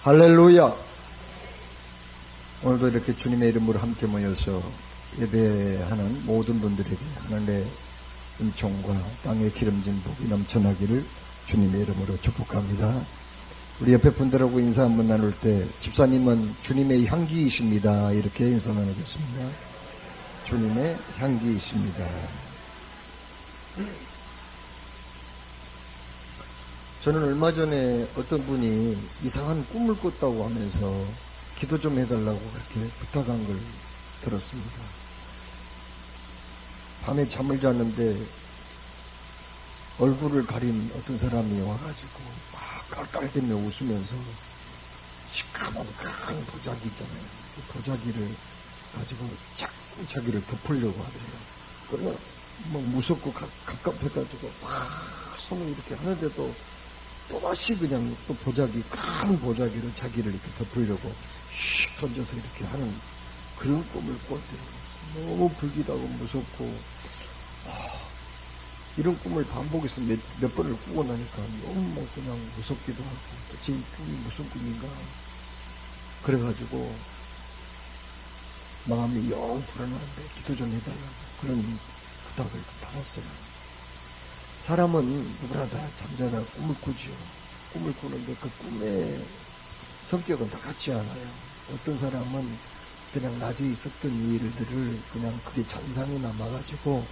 할렐루야. 오늘도 이렇게 주님의 이름으로 함께 모여서 예배하는 모든 분들에게 하늘의 은총과 땅의 기름진 복이 넘쳐나기를 주님의 이름으로 축복합니다. 우리 옆에 분들하고 인사 한번 나눌 때 집사님은 주님의 향기이십니다. 이렇게 인사 나누겠습니다. 주님의 향기이십니다. 저는 얼마 전에 어떤 분이 이상한 꿈을 꿨다고 하면서 기도 좀 해달라고 그렇게 부탁한 걸 들었습니다. 밤에 잠을 잤는데 얼굴을 가린 어떤 사람이 와가지고 막 깔깔대며 웃으면서 시커먼 큰 도자기 있잖아요. 그 도자기를 가지고 자꾸 자기를 덮으려고 하대요. 그러나 막 무섭고 갑갑해가지고 막 손을 이렇게 하는데도 또다시 그냥 또 큰 보자기를 자기를 이렇게 덮으려고 슉 던져서 이렇게 하는 그런 꿈을 꿨대요. 너무 불길하고 무섭고, 이런 꿈을 반복해서 몇 번을 꾸고 나니까 너무 그냥 무섭기도 하고, 제 꿈이 무슨 꿈인가. 그래가지고 마음이 영 불안한데 기도 좀 해달라고 그런 부탁을 받았어요. 사람은 누구나 다 잠자다 꿈을 꾸지요. 꿈을 꾸는데 그 꿈의 성격은 다 같지 않아요. 어떤 사람은 그냥 낮에 있었던 일들을 그냥 그게 잔상이 남아가지고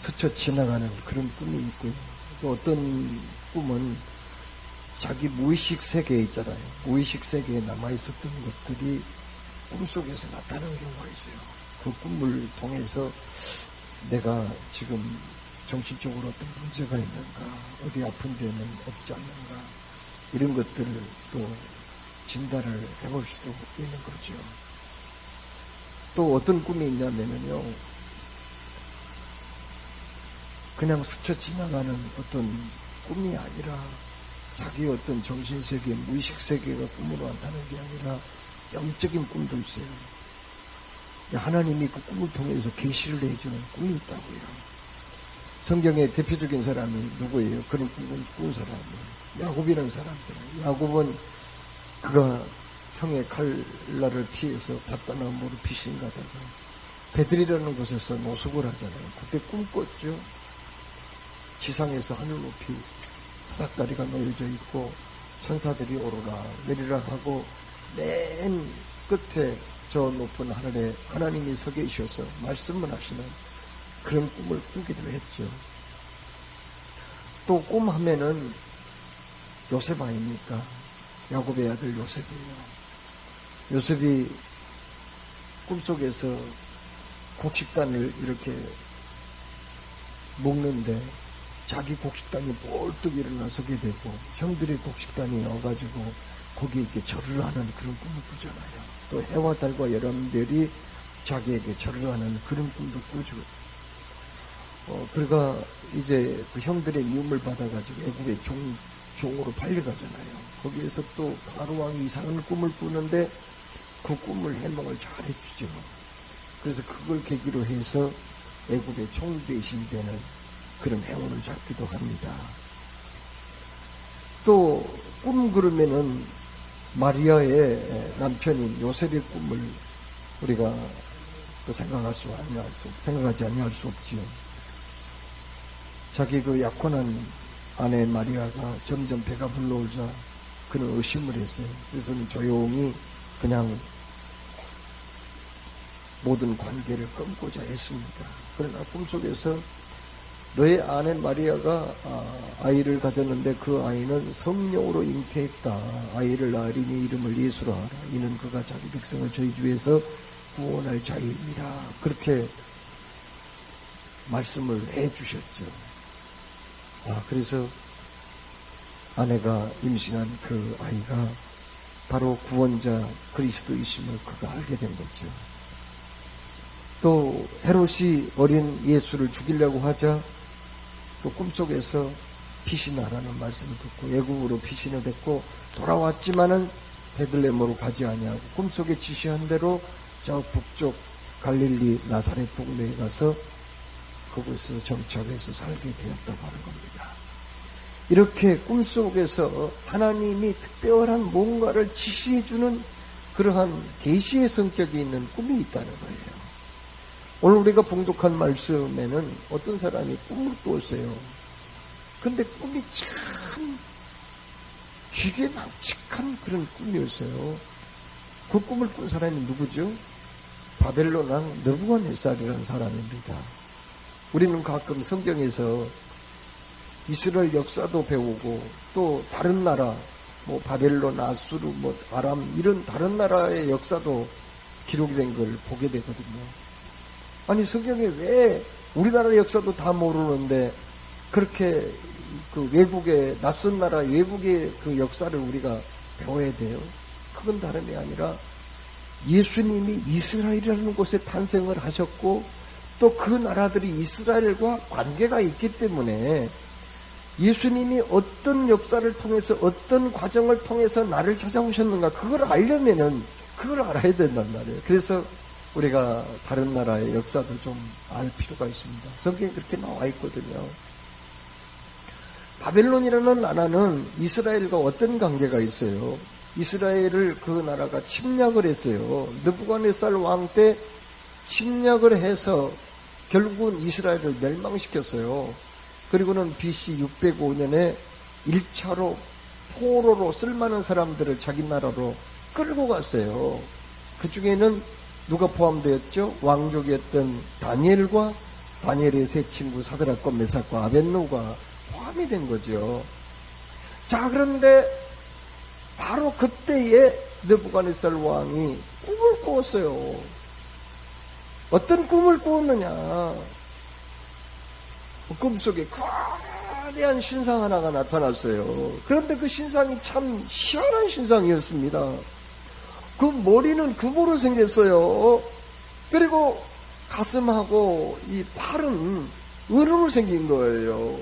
스쳐 지나가는 그런 꿈이 있고요. 또 어떤 꿈은 자기 무의식 세계에 있잖아요. 무의식 세계에 남아있었던 것들이 꿈속에서 나타나는 경우가 있어요. 그 꿈을 통해서 내가 지금 정신적으로 어떤 문제가 있는가, 어디 아픈 데는 없지 않는가, 이런 것들을 또 진단을 해볼 수도 있는 거죠. 또 어떤 꿈이 있냐면요, 그냥 스쳐 지나가는 어떤 꿈이 아니라 자기 어떤 정신세계, 무의식세계가 꿈으로 나타나는 게 아니라 영적인 꿈도 있어요. 하나님이 그 꿈을 통해서 계시를 해주는 꿈이 있다고요. 성경의 대표적인 사람이 누구예요? 그런 꿈을 꾼 사람이 야곱이라는 사람이에요. 야곱은 그가 형의 칼날을 피해서 바다나무로 피신 가다가 베들이라는 곳에서 노숙을 하잖아요. 그때 꿈 꿨죠. 지상에서 하늘 높이 사닥다리가 놓여져 있고 천사들이 오르라 내리라 하고 맨 끝에 저 높은 하늘에 하나님이 서 계셔서 말씀을 하시는 그런 꿈을 꾸기도 했죠. 또 꿈하면은 요셉 아닙니까? 야곱의 아들 요셉이에요. 요셉이 꿈속에서 곡식단을 이렇게 먹는데 자기 곡식단이 벌떡 일어나 서게 되고 형들의 곡식단이 와가지고 거기에 이렇게 절을 하는 그런 꿈을 꾸잖아요. 또 해와 달과 여러분들이 자기에게 절을 하는 그런 꿈도 꾸죠. 그러니까 이제 그 형들의 미움을 받아가지고 애국의 종으로 팔려가잖아요. 거기에서 또 바로왕이 이상한 꿈을 꾸는데 그 꿈을 해몽을 잘 해주죠. 그래서 그걸 계기로 해서 애국의 총 대신 되는 그런 행운을 잡기도 합니다. 또 꿈 그러면은 마리아의 남편인 요셉의 꿈을 우리가 또 생각하지 아니할 수 없지요. 자기 그 약혼한 아내 마리아가 점점 배가 불러오자 그는 의심을 했어요. 그래서 조용히 그냥 모든 관계를 끊고자 했습니다. 그러나 꿈속에서 너의 아내 마리아가 아이를 가졌는데 그 아이는 성령으로 잉태했다. 아이를 낳으리니 이름을 예수라 하라. 이는 그가 자기 백성을 저희 주에서 구원할 자입니다. 그렇게 말씀을 해 주셨죠. 그래서 아내가 임신한 그 아이가 바로 구원자 그리스도이심을 그가 알게 된 거죠. 또 헤롯이 어린 예수를 죽이려고 하자 또 꿈속에서 피신하라는 말씀을 듣고 애국으로 피신을 했고 돌아왔지만은 베들레헴으로 가지 아니하고 꿈속에 지시한 대로 저 북쪽 갈릴리 나사렛 동네에 가서 그곳에서 정착해서 살게 되었다고 하는 겁니다. 이렇게 꿈속에서 하나님이 특별한 뭔가를 지시해주는 그러한 계시의 성격이 있는 꿈이 있다는 거예요. 오늘 우리가 봉독한 말씀에는 어떤 사람이 꿈을 꾸었어요. 그런데 꿈이 참 기괴망측한 그런 꿈이었어요. 그 꿈을 꾼 사람이 누구죠? 바벨론 왕 느부갓네살이라는 사람입니다. 우리는 가끔 성경에서 이스라엘 역사도 배우고 또 다른 나라, 뭐 바벨론, 아수르, 뭐 아람 이런 다른 나라의 역사도 기록된 걸 보게 되거든요. 아니 성경에 왜 우리나라 역사도 다 모르는데 그렇게 그 외국의 낯선 나라 외국의 그 역사를 우리가 배워야 돼요? 그건 다름이 아니라 예수님이 이스라엘이라는 곳에 탄생을 하셨고 또 그 나라들이 이스라엘과 관계가 있기 때문에 예수님이 어떤 역사를 통해서 어떤 과정을 통해서 나를 찾아오셨는가 그걸 알려면은 그걸 알아야 된단 말이에요. 그래서 우리가 다른 나라의 역사도 좀 알 필요가 있습니다. 성경에 그렇게 나와 있거든요. 바벨론이라는 나라는 이스라엘과 어떤 관계가 있어요? 이스라엘을 그 나라가 침략을 했어요. 느부갓네살 왕 때 침략을 해서 결국은 이스라엘을 멸망시켰어요. 그리고는 BC 605년에 1차로 포로로 쓸만한 사람들을 자기 나라로 끌고 갔어요. 그 중에는 누가 포함되었죠? 왕족이었던 다니엘과 다니엘의 세 친구 사드락과 메삭과 아벳노가 포함이 된 거죠. 자, 그런데 바로 그때에 느부갓네살 왕이 꿈을 꾸었어요. 어떤 꿈을 꾸었느냐? 꿈속에 거대한 신상 하나가 나타났어요. 그런데 그 신상이 참 희한한 신상이었습니다. 그 머리는 금으로 생겼어요. 그리고 가슴하고 이 팔은 은으로 생긴 거예요.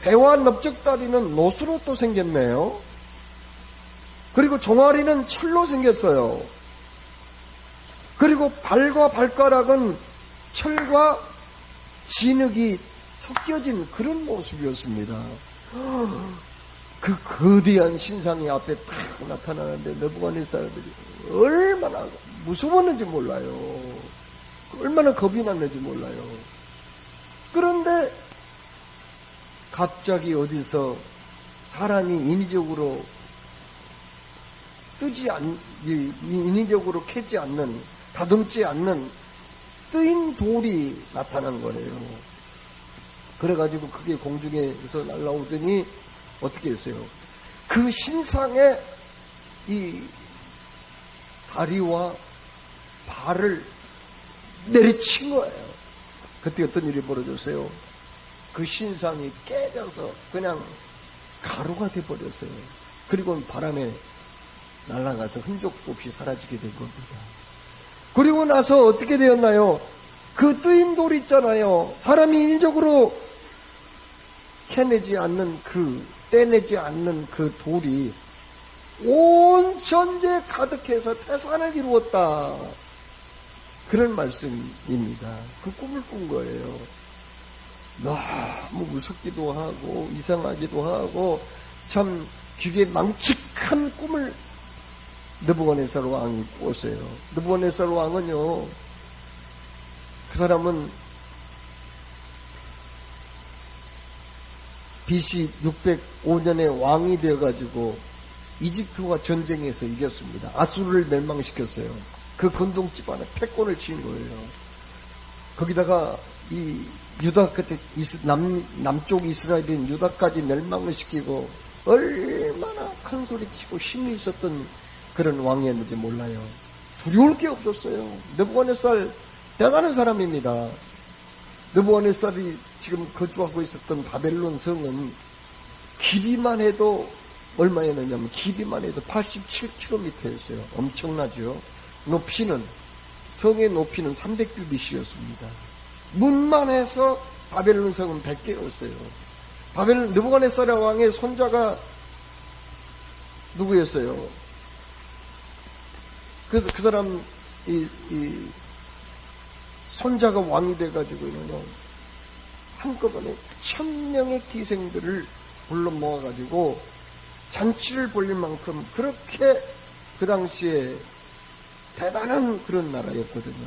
배와 넓적다리는 노수로 또 생겼네요. 그리고 종아리는 철로 생겼어요. 그리고 발과 발가락은 철과 진흙이 섞여진 그런 모습이었습니다. 그 거대한 신상이 앞에 탁 나타나는데 느부갓네살들이 얼마나 무서웠는지 몰라요. 얼마나 겁이 났는지 몰라요. 그런데 갑자기 어디서 사람이 인위적으로 인위적으로 캐지 않는, 다듬지 않는 뜨인 돌이 나타난 거래요. 그래가지고 그게 공중에서 날아오더니 어떻게 했어요? 그 신상에 이 다리와 발을 내리친 거예요. 그때 어떤 일이 벌어졌어요? 그 신상이 깨져서 그냥 가루가 돼버렸어요. 그리고 바람에 날아가서 흔적도 없이 사라지게 된 겁니다. 그리고 나서 어떻게 되었나요? 그 뜨인 돌 있잖아요. 사람이 인위적으로 캐내지 않는 떼내지 않는 그 돌이 온 전제에 가득해서 태산을 이루었다. 그런 말씀입니다. 그 꿈을 꾼 거예요. 너무 무섭기도 하고 이상하기도 하고 참 기괴망측한 꿈을 느부갓네살 왕이 꿨어요. 느부갓네살 왕은요, 그 사람은 BC 605년에 왕이 되어가지고 이집트와 전쟁에서 이겼습니다. 아수르를 멸망시켰어요. 그 건동 집안에 패권을 친 거예요. 거기다가 이 유다 끝에 남쪽 이스라엘인 유다까지 멸망을 시키고 얼마나 큰 소리치고 힘이 있었던 그런 왕이었는지 몰라요. 두려울 게 없었어요. 느부갓네살 대단한 사람입니다. 느부갓네살이 지금 거주하고 있었던 바벨론 성은 길이만 해도 얼마였느냐면 길이만 해도 87km였어요. 엄청나죠. 높이는 성의 높이는 300규빗이었습니다. 문만 해서 바벨론 성은 100개였어요. 바벨론 느부갓네살 왕의 손자가 누구였어요? 그래서 그 사람 이 손자가 왕이 돼가지고는 한꺼번에 1000명의 기생들을 불러 모아가지고 잔치를 벌릴 만큼 그렇게 그 당시에 대단한 그런 나라였거든요.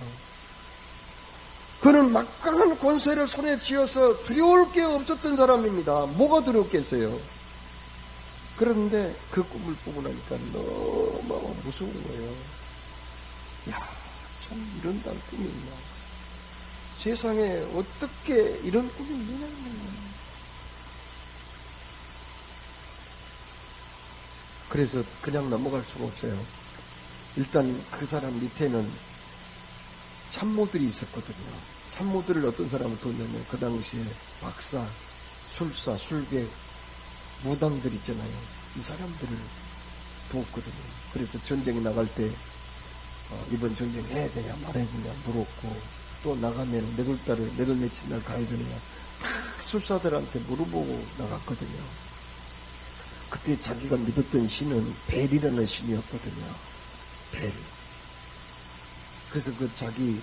그는 막강한 권세를 손에 쥐어서 두려울 게 없었던 사람입니다. 뭐가 두렵겠어요? 그런데 그 꿈을 꾸고 나니까 너무 무서운 거예요. 야, 참 이런 꿈이 있나. 세상에 어떻게 이런 꿈이 있느냐. 그래서 그냥 넘어갈 수가 없어요. 일단 그 사람 밑에는 참모들이 있었거든요. 참모들을 어떤 사람을 뒀냐면 그 당시에 박사, 술사, 술객, 무당들 있잖아요. 이 사람들을 두었거든요. 그래서 전쟁에 나갈 때 이번 전쟁 해야 되냐 말아야 되냐 물었고, 또 나가면 몇 월 며칠 날 가야 되느냐 다 술사들한테 물어보고 나갔거든요. 그때 자기가 믿었던 신은 벨이라는 신이었거든요. 벨. 그래서 그 자기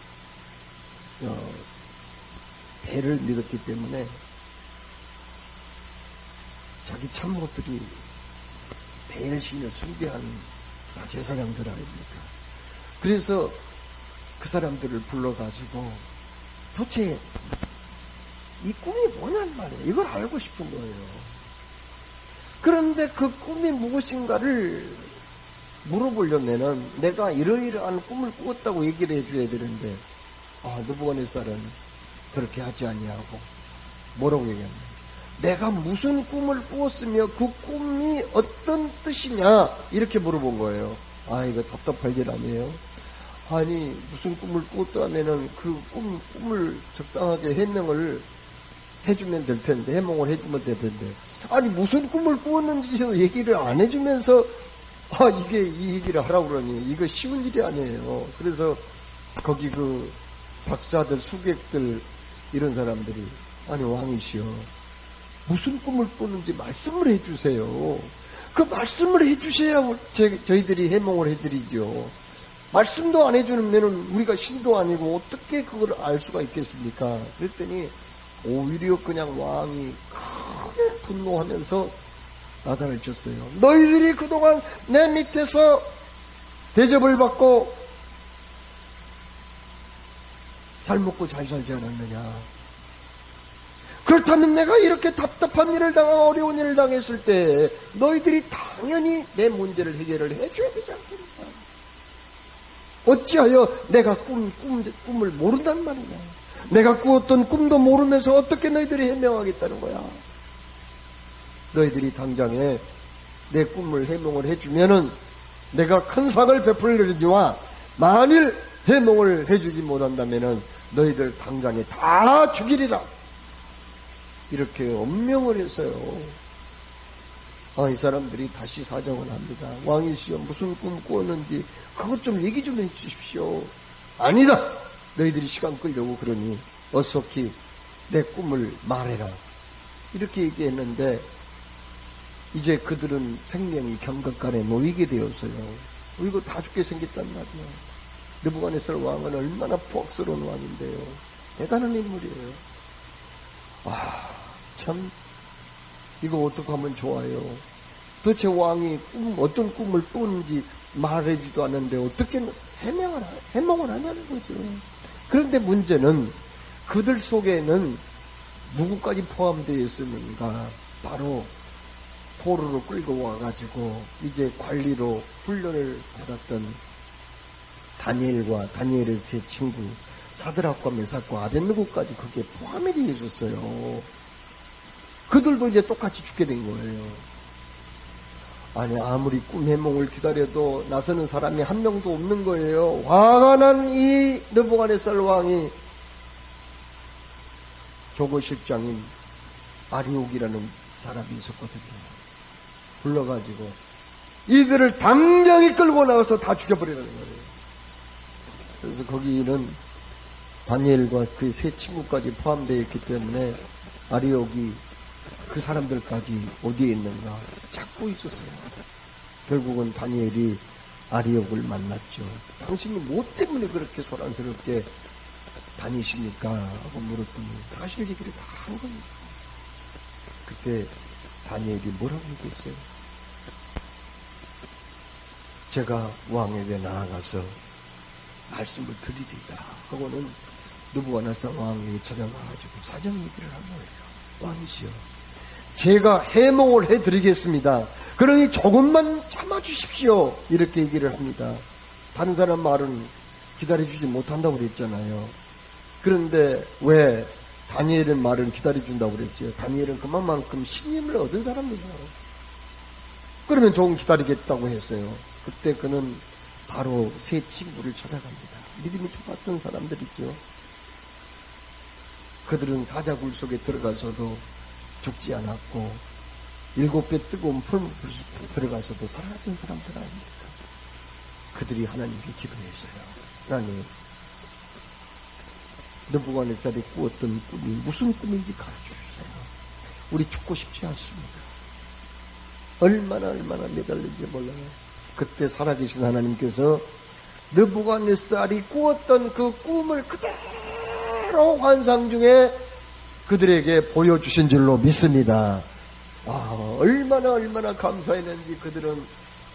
벨을 믿었기 때문에 자기 참모들이 벨 신을 숭배하는 제사장들 아닙니까? 그래서 그 사람들을 불러가지고 도대체 이 꿈이 뭐냔 말이에요. 이걸 알고 싶은 거예요. 그런데 그 꿈이 무엇인가를 물어보려면은 내가 이러이러한 꿈을 꾸었다고 얘기를 해줘야 되는데, 느부갓네살은 그렇게 하지 아니하고 뭐라고 얘기합니까? 내가 무슨 꿈을 꾸었으며 그 꿈이 어떤 뜻이냐 이렇게 물어본 거예요. 이거 답답할 일 아니에요? 아니 무슨 꿈을 꾸었다면은 그 꿈을 적당하게 해명을 해주면 될 텐데, 해몽을 해주면 될 텐데, 아니 무슨 꿈을 꾸었는지 얘기를 안 해주면서 이게 이 얘기를 하라고 그러니 이거 쉬운 일이 아니에요. 그래서 거기 그 박사들, 수객들 이런 사람들이 아니 왕이시여 무슨 꿈을 꾸는지 말씀을 해주세요. 그 말씀을 해주셔야 저희들이 해몽을 해드리죠. 말씀도 안 해주면 우리가 신도 아니고 어떻게 그걸 알 수가 있겠습니까? 그랬더니 오히려 그냥 왕이 크게 분노하면서 나단을 쳤어요. 너희들이 그동안 내 밑에서 대접을 받고 잘 먹고 잘 살지 않았느냐. 그렇다면 내가 이렇게 답답한 일을 당하고 어려운 일을 당했을 때 너희들이 당연히 내 문제를 해결을 해줘야 되지 않겠느냐. 어찌하여 내가 꿈을 모른단 말이냐. 내가 꾸었던 꿈도 모르면서 어떻게 너희들이 해명하겠다는 거야. 너희들이 당장에 내 꿈을 해몽을 해주면은 내가 큰 상을 베풀려니와, 만일 해몽을 해주지 못한다면은 너희들 당장에 다 죽이리라. 이렇게 엄명을 했어요. 이 사람들이 다시 사정을 합니다. 왕이시여 무슨 꿈 꾸었는지 그것 좀 얘기 좀 해주십시오. 아니다. 너희들이 시간 끌려고 그러니 어서히 내 꿈을 말해라. 이렇게 얘기했는데 이제 그들은 생명이 경각간에 놓이게 되었어요. 이거 다 죽게 생겼단 말이야. 느부갓네살 왕은 얼마나 부악스러운 왕인데요. 대단한 인물이에요. 참 이거 어떻게 하면 좋아요. 도대체 왕이 어떤 꿈을 꾸는지 말해주지도 않는데 어떻게 해몽을 하냐는 거죠. 그런데 문제는 그들 속에는 누구까지 포함되어 있었는가. 바로 포로로 끌고 와가지고 이제 관리로 훈련을 받았던 다니엘과 다니엘의 세 친구 사드락과 메삭과 아벳느고까지 그게 포함이 되어 있었어요. 그들도 이제 똑같이 죽게 된 거예요. 아무리 꿈 해몽을 기다려도 나서는 사람이 한 명도 없는 거예요. 화가 난 이 느부갓네살 왕이 조거실장인 아리옥이라는 사람이 있었거든요. 불러가지고 이들을 당장에 끌고 나와서 다 죽여버리라는 거예요. 그래서 거기는 다니엘과 그 세 친구까지 포함되어 있기 때문에 아리옥이 그 사람들까지 어디에 있는가 찾고 있었어요. 결국은 다니엘이 아리옥을 만났죠. 당신이 뭐 때문에 그렇게 소란스럽게 다니십니까? 하고 물었더니 사실 얘기를 다 한 겁니다. 그때 다니엘이 뭐라고 얘기했어요? 제가 왕에게 나아가서 말씀을 드리리다 하고는 느부갓네살 왕에게 찾아가가지고 사정 얘기를 한 거예요. 왕이시여, 제가 해몽을 해드리겠습니다. 그러니 조금만 참아주십시오. 이렇게 얘기를 합니다. 다른 사람 말은 기다려주지 못한다고 그랬잖아요. 그런데 왜 다니엘의 말은 기다려준다고 그랬어요? 다니엘은 그만큼 신임을 얻은 사람이에요. 그러면 조금 기다리겠다고 했어요. 그때 그는 바로 세 친구를 찾아갑니다. 믿음이 좋았던 사람들이죠. 그들은 사자굴 속에 들어가서도 죽지 않았고 7배 뜨거운 풀무불 들어가서도 살아났던 사람들 아닙니까? 그들이 하나님께 기도했어요. 하나님, 느부갓네살이 꾸었던 꿈이 무슨 꿈인지 가르쳐주세요. 우리 죽고 싶지 않습니다. 얼마나 매달린지 몰라요. 그때 살아계신 하나님께서 느부갓네살이 꾸었던 그 꿈을 그대로 환상 중에 그들에게 보여주신 줄로 믿습니다. 얼마나 감사했는지 그들은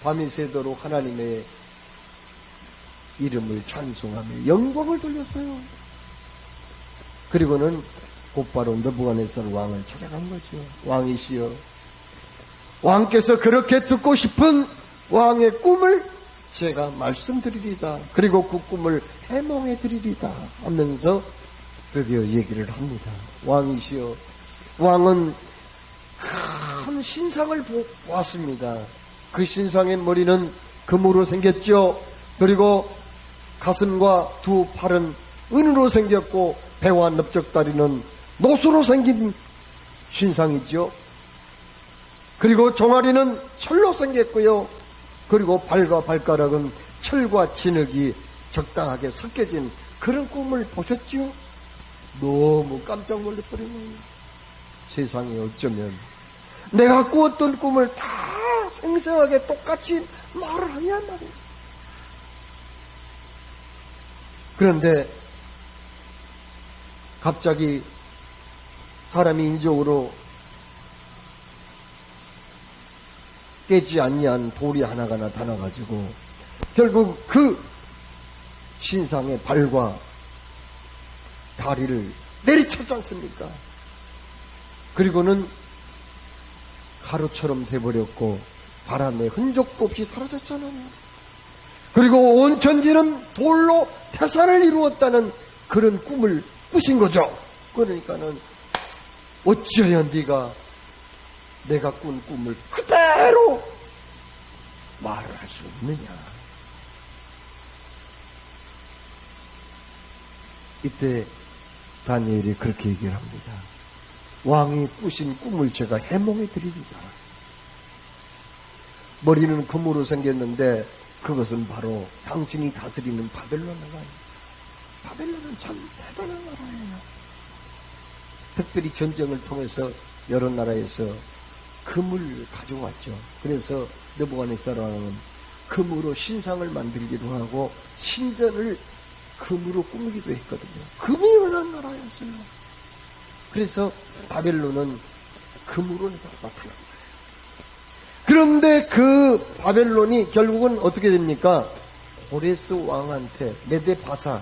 밤이 새도록 하나님의 이름을 찬송하며 영광을 돌렸어요. 그리고는 곧바로 느부갓네살 왕을 찾아간 거죠. 왕이시여, 왕께서 그렇게 듣고 싶은 왕의 꿈을 제가 말씀드리리다. 그리고 그 꿈을 해몽해 드리리다 하면서 드디어 얘기를 합니다. 왕이시여, 왕은 큰 신상을 보았습니다. 그 신상의 머리는 금으로 생겼죠. 그리고 가슴과 두 팔은 은으로 생겼고 배와 넓적다리는 노수로 생긴 신상이죠. 그리고 종아리는 철로 생겼고요. 그리고 발과 발가락은 철과 진흙이 적당하게 섞여진 그런 꿈을 보셨죠? 너무 깜짝 놀라버리는 세상에 어쩌면 내가 꾸었던 꿈을 다 생생하게 똑같이 말을 하냔 말이에요. 그런데 갑자기 사람이 인적으로 깨지 아니한 돌이 하나가 나타나가지고 결국 그 신상의 발과 다리를 내리쳤지 않습니까? 그리고는 가루처럼 돼버렸고 바람에 흔적도 없이 사라졌잖아요. 그리고 온 천지는 돌로 태산을 이루었다는 그런 꿈을 꾸신 거죠. 그러니까는 어찌하여 네가 내가 꾼 꿈을 그대로 말을 할 수 있느냐. 이때 다니엘이 그렇게 얘기를 합니다. 왕이 꾸신 꿈을 제가 해몽해 드리리다. 머리는 금으로 생겼는데 그것은 바로 당신이 다스리는 바벨론 나라예요. 바벨론은 참 대단한 나라예요. 특별히 전쟁을 통해서 여러 나라에서 금을 가져왔죠. 그래서 느부갓네살 왕은 금으로 신상을 만들기도 하고 신전을 금으로 꾸미기도 했거든요. 금이 연한 나라였어요. 그래서 바벨론은 금으로 나타납니다. 그런데 그 바벨론이 결국은 어떻게 됩니까? 고레스 왕한테 메데바사,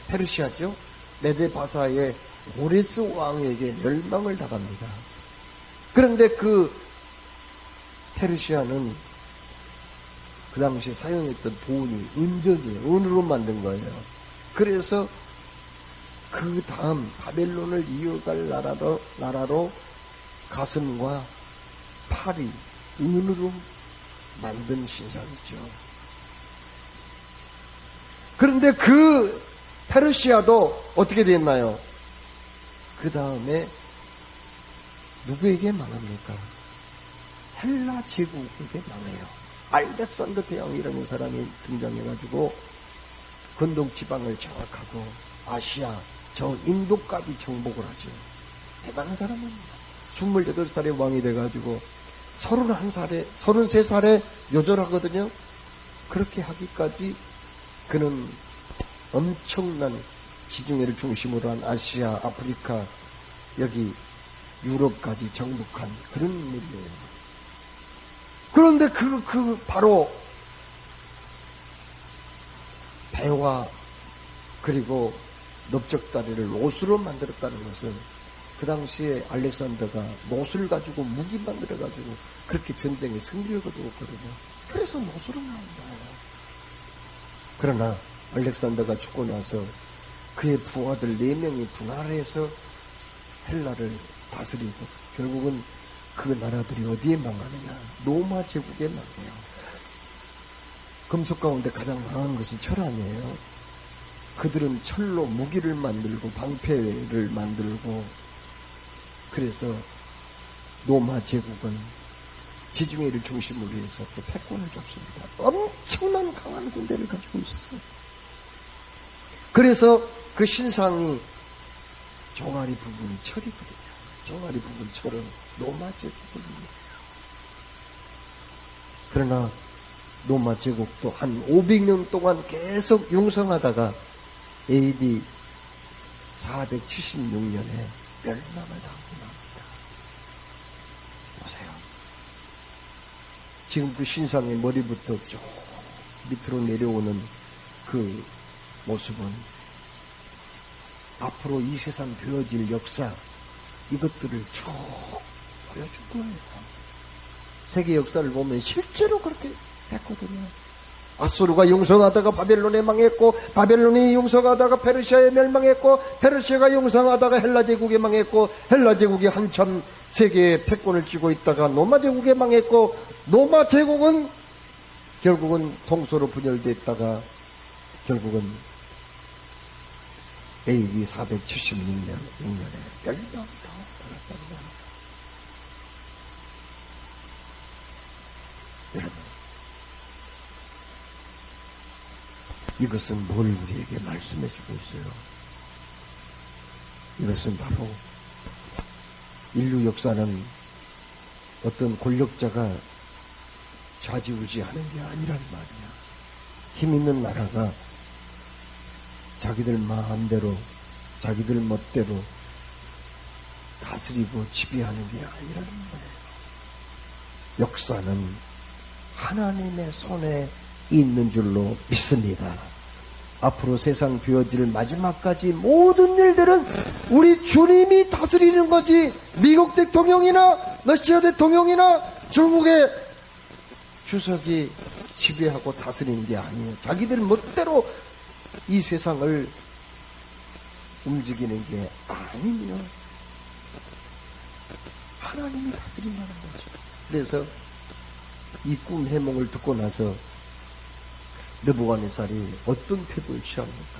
페르시아죠? 메데바사의 고레스 왕에게 멸망을 당합니다. 그런데 그 페르시아는 그 당시 사용했던 돈이 은전이에요. 은으로 만든 거예요. 그래서 그 다음 바벨론을 이어갈 나라로 가슴과 팔이 은으로 만든 신상이죠. 그런데 그 페르시아도 어떻게 됐나요? 그 다음에 누구에게 망합니까? 헬라 제국에게 망해요. 알렉산더 대왕이라는 사람이 등장해가지고 건동 지방을 장악하고 아시아, 저 인도까지 정복을 하죠. 대단한 사람입니다. 28살에 왕이 돼가지고 33살에 요절하거든요. 그렇게 하기까지 그는 엄청난 지중해를 중심으로 한 아시아, 아프리카, 여기 유럽까지 정복한 그런 일이에요. 그런데 바로 배와 그리고 넓적다리를 노수로 만들었다는 것은 그 당시에 알렉산더가 노수를 가지고 무기 만들어가지고 그렇게 전쟁에 승리를 거두었거든요. 그래서 노수로 나온 거예요. 그러나 알렉산더가 죽고 나서 그의 부하들 4명이 분할해서 헬라를 다스리고 결국은 그 나라들이 어디에 망하느냐? 로마 제국에 망해요. 금속 가운데 가장 망한 것은 철 아니에요. 그들은 철로 무기를 만들고 방패를 만들고 그래서 로마 제국은 지중해를 중심으로 해서 또 패권을 잡습니다. 엄청난 강한 군대를 가지고 있었어요. 그래서 그 신상이 종아리 부분이 철이거든요. 종아리 부분 철은 로마 제국입니다. 그러나 로마 제국도 한 500년 동안 계속 융성하다가 AD 476년에 멸망을 당하고 납니다. 보세요. 지금 그 신상의 머리부터 쭉 밑으로 내려오는 그 모습은 앞으로 이 세상 되어질 역사 이것들을 쭉 보여줄 거예요. 세계 역사를 보면 실제로 그렇게 됐거든요. 아수르가 융성하다가 바벨론에 망했고 바벨론이 융성하다가 페르시아에 멸망했고 페르시아가 융성하다가 헬라 제국에 망했고 헬라 제국이 한참 세계의 패권을 쥐고 있다가 로마 제국에 망했고 로마 제국은 결국은 동서로 분열됐다가 결국은 AD 476년에 멸망을 여러분, 이것은 뭘 우리에게 말씀해 주고 있어요? 이것은 바로 인류 역사는 어떤 권력자가 좌지우지하는 게 아니란 말이야. 힘 있는 나라가 자기들 마음대로 자기들 멋대로 다스리고 지배하는 게 아니라는 거예요. 역사는 하나님의 손에 있는 줄로 믿습니다. 앞으로 세상 되어질 마지막까지 모든 일들은 우리 주님이 다스리는 거지 미국 대통령이나 러시아 대통령이나 중국의 주석이 지배하고 다스리는 게 아니에요. 자기들 멋대로 이 세상을 움직이는 게 아니며 하나님이 다스린다는 거죠. 그래서 이 꿈 해몽을 듣고 나서 느부갓네살이 어떤 태도를 취합니까?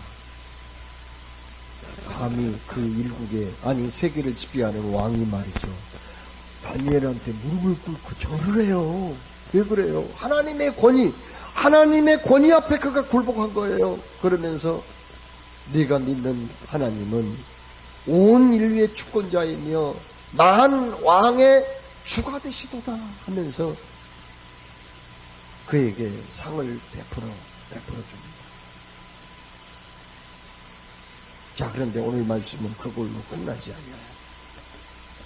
감히 그 일국의 아니 세계를 지배하는 왕이 말이죠. 다니엘한테 무릎을 꿇고 절을 해요. 왜 그래요? 하나님의 권위 앞에 그가 굴복한 거예요. 그러면서 네가 믿는 하나님은 온 인류의 주권자이며 난 왕의 주가 되시도다 하면서 그에게 상을 베풀어 줍니다. 자, 그런데 오늘 말씀은 그걸로 끝나지 않아요.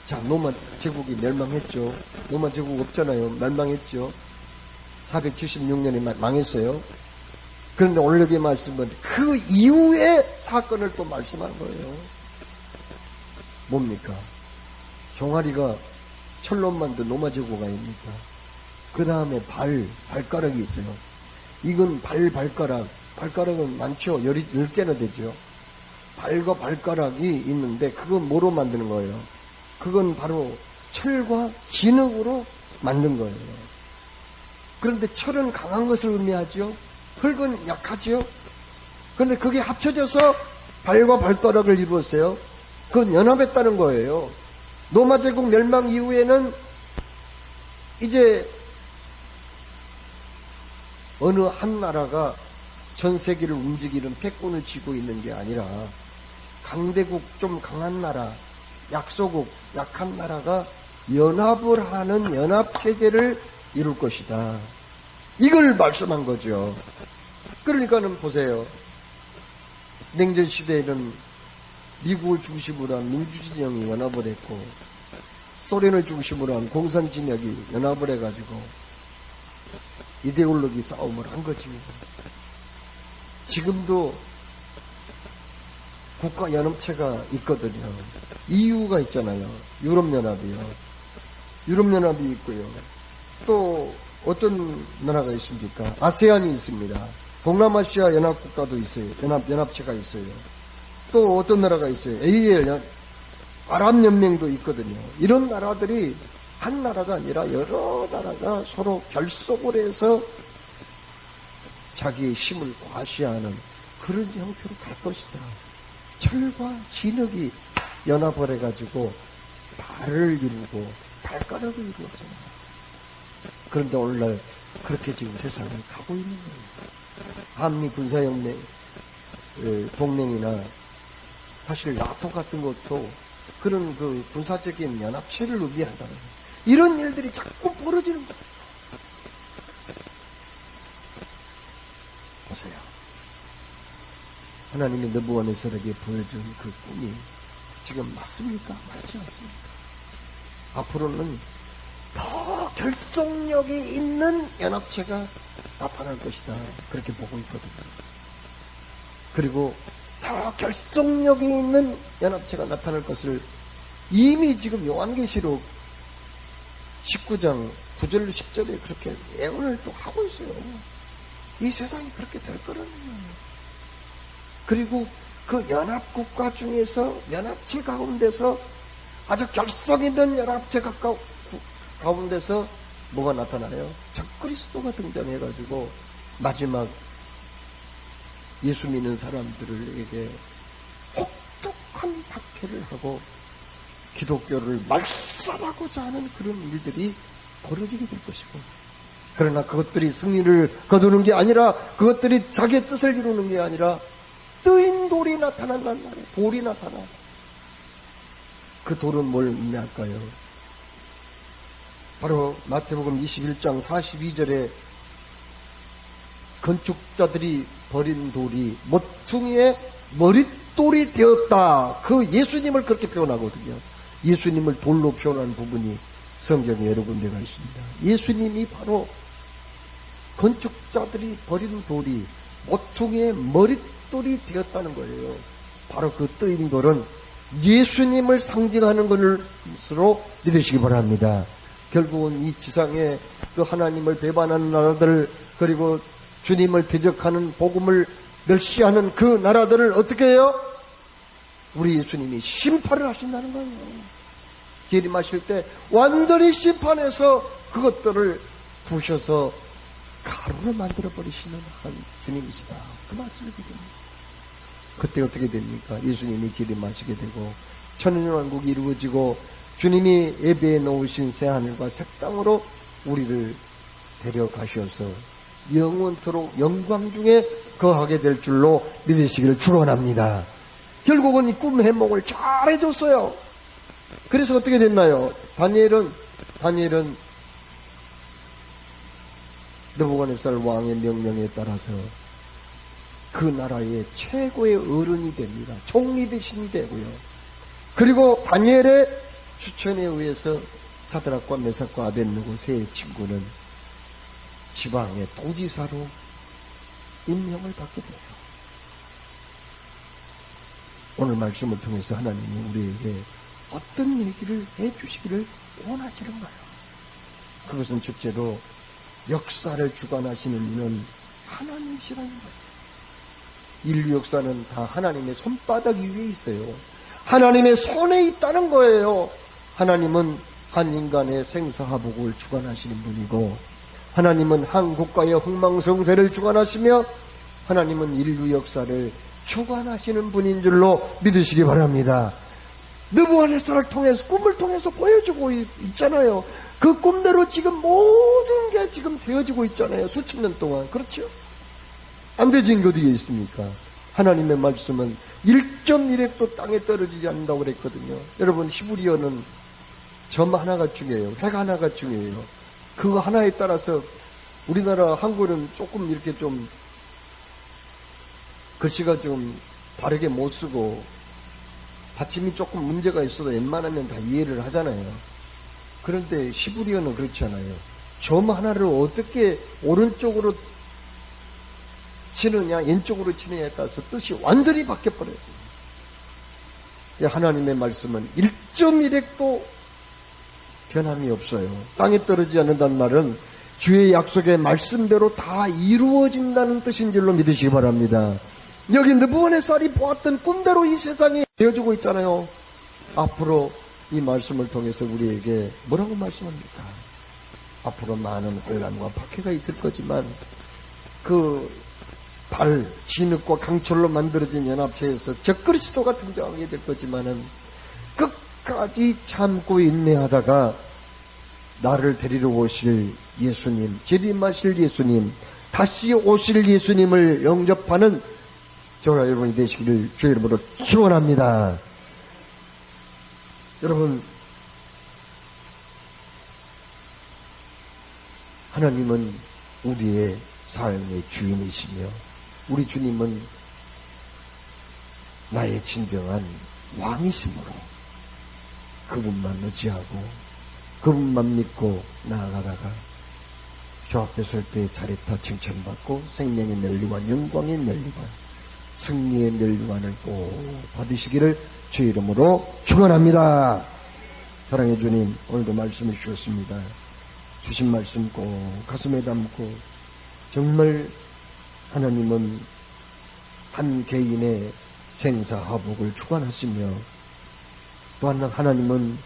자, 로마 제국이 멸망했죠. 로마 제국 없잖아요. 멸망했죠. 476년에 망했어요. 그런데 오늘 여기 말씀은 그 이후의 사건을 또 말씀하는 거예요. 뭡니까? 종아리가 철로 만든 로마 제국 아닙니까? 그 다음에 발가락이 있어요. 이건 발가락은 많죠. 10개나 되죠. 발과 발가락이 있는데 그건 뭐로 만드는 거예요? 그건 바로 철과 진흙으로 만든 거예요. 그런데 철은 강한 것을 의미하죠. 흙은 약하죠. 그런데 그게 합쳐져서 발과 발가락을 이루었어요. 그건 연합했다는 거예요. 로마 제국 멸망 이후에는 이제 어느 한 나라가 전 세계를 움직이는 패권을 쥐고 있는 게 아니라 강대국, 좀 강한 나라, 약소국, 약한 나라가 연합을 하는 연합체제를 이룰 것이다. 이걸 말씀한 거죠. 그러니까는 보세요. 냉전시대에는 미국을 중심으로 한 민주진영이 연합을 했고 소련을 중심으로 한 공산진영이 연합을 해가지고 이데올로기 싸움을 한 거지. 지금도 국가연합체가 있거든요. EU가 있잖아요. 유럽연합이요. 유럽연합이 있고요. 또 어떤 나라가 있습니까? 아세안이 있습니다. 동남아시아 연합국가도 있어요. 연합체가 있어요. 또 어떤 나라가 있어요? AL, 아랍연맹도 있거든요. 이런 나라들이 한 나라가 아니라 여러 나라가 서로 결속을 해서 자기의 힘을 과시하는 그런 형태로 갈 것이다. 철과 진흙이 연합을 해가지고 발을 이루고 발가락을 이루었잖아요. 그런데 오늘날 그렇게 지금 세상을 가고 있는 거예요. 한미 군사연맹, 동맹이나 사실 나토 같은 것도 그런 그 군사적인 연합체를 의미한다는 거예요. 이런 일들이 자꾸 벌어지는 거예요. 보세요. 하나님이 느부갓네살에게 보여준 그 꿈이 지금 맞습니까? 맞지 않습니까? 앞으로는 더 결속력이 있는 연합체가 나타날 것이다. 그렇게 보고 있거든요. 그리고 더 결속력이 있는 연합체가 나타날 것을 이미 지금 요한계시록 19장 9절 10절에 그렇게 예언을 또 하고 있어요. 이 세상이 그렇게 될 거라는 거예요. 그리고 그 연합국가 중에서 연합체 가운데서 아주 결속 있는 연합체 가운데서 뭐가 나타나요? 적그리스도가 등장해가지고 마지막 예수 믿는 사람들에게 혹독한 박해를 하고 기독교를 말살하고자 하는 그런 일들이 벌어지게 될 것이고, 그러나 그것들이 승리를 거두는 게 아니라, 그것들이 자기의 뜻을 이루는 게 아니라 뜨인 돌이 나타난단 말이에요. 돌이 나타나. 그 돌은 뭘 의미할까요? 바로 마태복음 21장 42절에 건축자들이 버린 돌이 모퉁이의 머릿돌이 되었다. 그 예수님을 그렇게 표현하거든요. 예수님을 돌로 표현하는 부분이 성경에 여러 군데가 있습니다. 예수님이 바로 건축자들이 버린 돌이 모퉁이의 머릿돌이 되었다는 거예요. 바로 그 뜨인 돌은 예수님을 상징하는 것으로 믿으시기 바랍니다. 결국은 이 지상에 그 하나님을 배반하는 나라들, 그리고 주님을 대적하는 복음을 멸시하는 그 나라들을 어떻게 해요? 우리 예수님이 심판을 하신다는 거예요. 재림하실 때 완전히 심판해서 그것들을 부셔서 가루로 만들어버리시는 한 주님이시다. 그 말씀을 드립니다. 그때 어떻게 됩니까? 예수님이 재림하시게 되고 천년왕국이 이루어지고 주님이 예배해 놓으신 새하늘과 새 땅으로 우리를 데려가셔서 영원토록 영광 중에 거하게 될 줄로 믿으시기를 축원합니다. 결국은 이 꿈 해몽을 잘 해줬어요. 그래서 어떻게 됐나요? 다니엘은 느부갓네살 왕의 명령에 따라서 그 나라의 최고의 어른이 됩니다. 총리 대신이 되고요. 그리고 다니엘의 추천에 의해서 사드락과 메삭과 아벳느고 세 친구는 지방의 도지사로 임명을 받게 돼요. 오늘 말씀을 통해서 하나님이 우리에게 어떤 얘기를 해주시기를 원하시는가요? 그것은 첫째로 역사를 주관하시는 이는 하나님이시라는 거예요. 인류 역사는 다 하나님의 손바닥 위에 있어요. 하나님의 손에 있다는 거예요. 하나님은 한 인간의 생사화복을 주관하시는 분이고, 하나님은 한 국가의 흥망성쇠를 주관하시며, 하나님은 인류 역사를 주관하시는 분인 줄로 믿으시기 바랍니다. 느부갓네살을 통해서, 꿈을 통해서 보여주고 있잖아요. 그 꿈대로 지금 모든 게 지금 되어지고 있잖아요. 수천 년 동안. 그렇죠? 안 되진 게 어디에 있습니까? 하나님의 말씀은 1.1핵도 땅에 떨어지지 않는다고 그랬거든요. 여러분, 히브리어는 점 하나가 중요해요. 획 하나가 중요해요. 그거 하나에 따라서 우리나라 한글은 조금 이렇게 좀 글씨가 좀 다르게 못 쓰고 받침이 조금 문제가 있어도 웬만하면 다 이해를 하잖아요. 그런데 히브리어는 그렇지 않아요. 점 하나를 어떻게 오른쪽으로 치느냐 왼쪽으로 치느냐에 따라서 뜻이 완전히 바뀌어버려요. 하나님의 말씀은 1.1핵도 변함이 없어요. 땅에 떨어지지 않는다는 말은 주의 약속의 말씀대로 다 이루어진다는 뜻인 줄로 믿으시기 바랍니다. 여기 느부갓네살이 보았던 꿈대로 이 세상이 되어주고 있잖아요. 앞으로 이 말씀을 통해서 우리에게 뭐라고 말씀합니까? 앞으로 많은 혼란과 박해가 있을 거지만 진흙과 강철로 만들어진 연합체에서 적그리스도가 등장하게 될 거지만은 끝까지 참고 인내하다가 나를 데리러 오실 예수님, 재림하실 예수님, 다시 오실 예수님을 영접하는 저와 여러분이 되시기를 주의 이름으로 축원합니다. 여러분, 하나님은 우리의 삶의 주인이시며 우리 주님은 나의 진정한 왕이시므로 그분만 의지하고 그분만 믿고 나아가다가 주 앞에 설 때 잘했다 칭찬받고 생명의 멸류관, 영광의 멸류관, 승리의 멸류관을 꼭 받으시기를 주의 이름으로 축원합니다. 사랑의 주님, 오늘도 말씀을 주셨습니다. 주신 말씀 꼭 가슴에 담고 정말 하나님은 한 개인의 생사화복을 주관하시며 또한 하나님은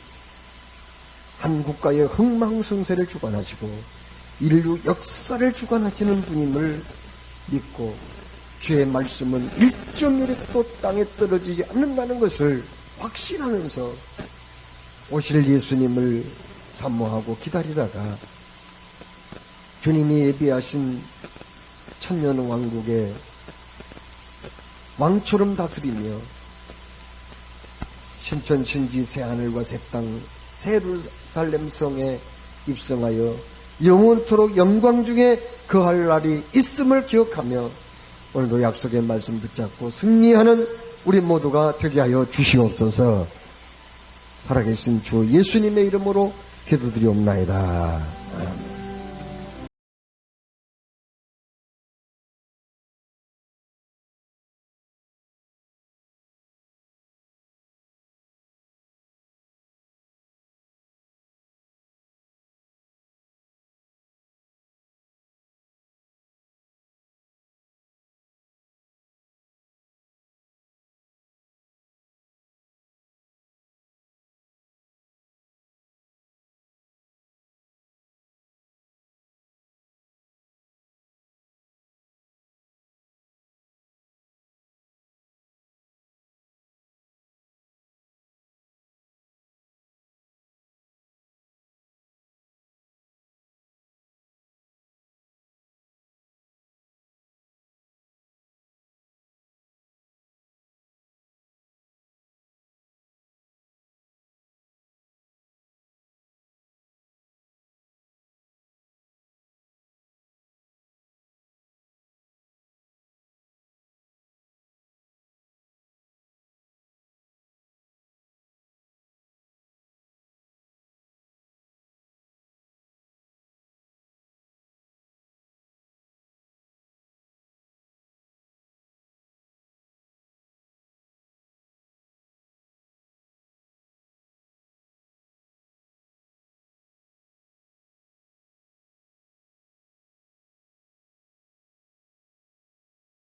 한 국가의 흥망성쇠를 주관하시고 인류 역사를 주관하시는 분임을 믿고 주의 말씀은 1.1핵도 땅에 떨어지지 않는다는 것을 확신하면서 오실 예수님을 사모하고 기다리다가 주님이 예비하신 천년왕국의 왕처럼 다스리며 신천신지 새하늘과 새 땅 예루살렘 성에 입성하여 영원토록 영광 중에 거할 날이 있음을 기억하며 오늘도 약속의 말씀 붙잡고 승리하는 우리 모두가 되게 하여 주시옵소서. 살아계신 주 예수님의 이름으로 기도드리옵나이다.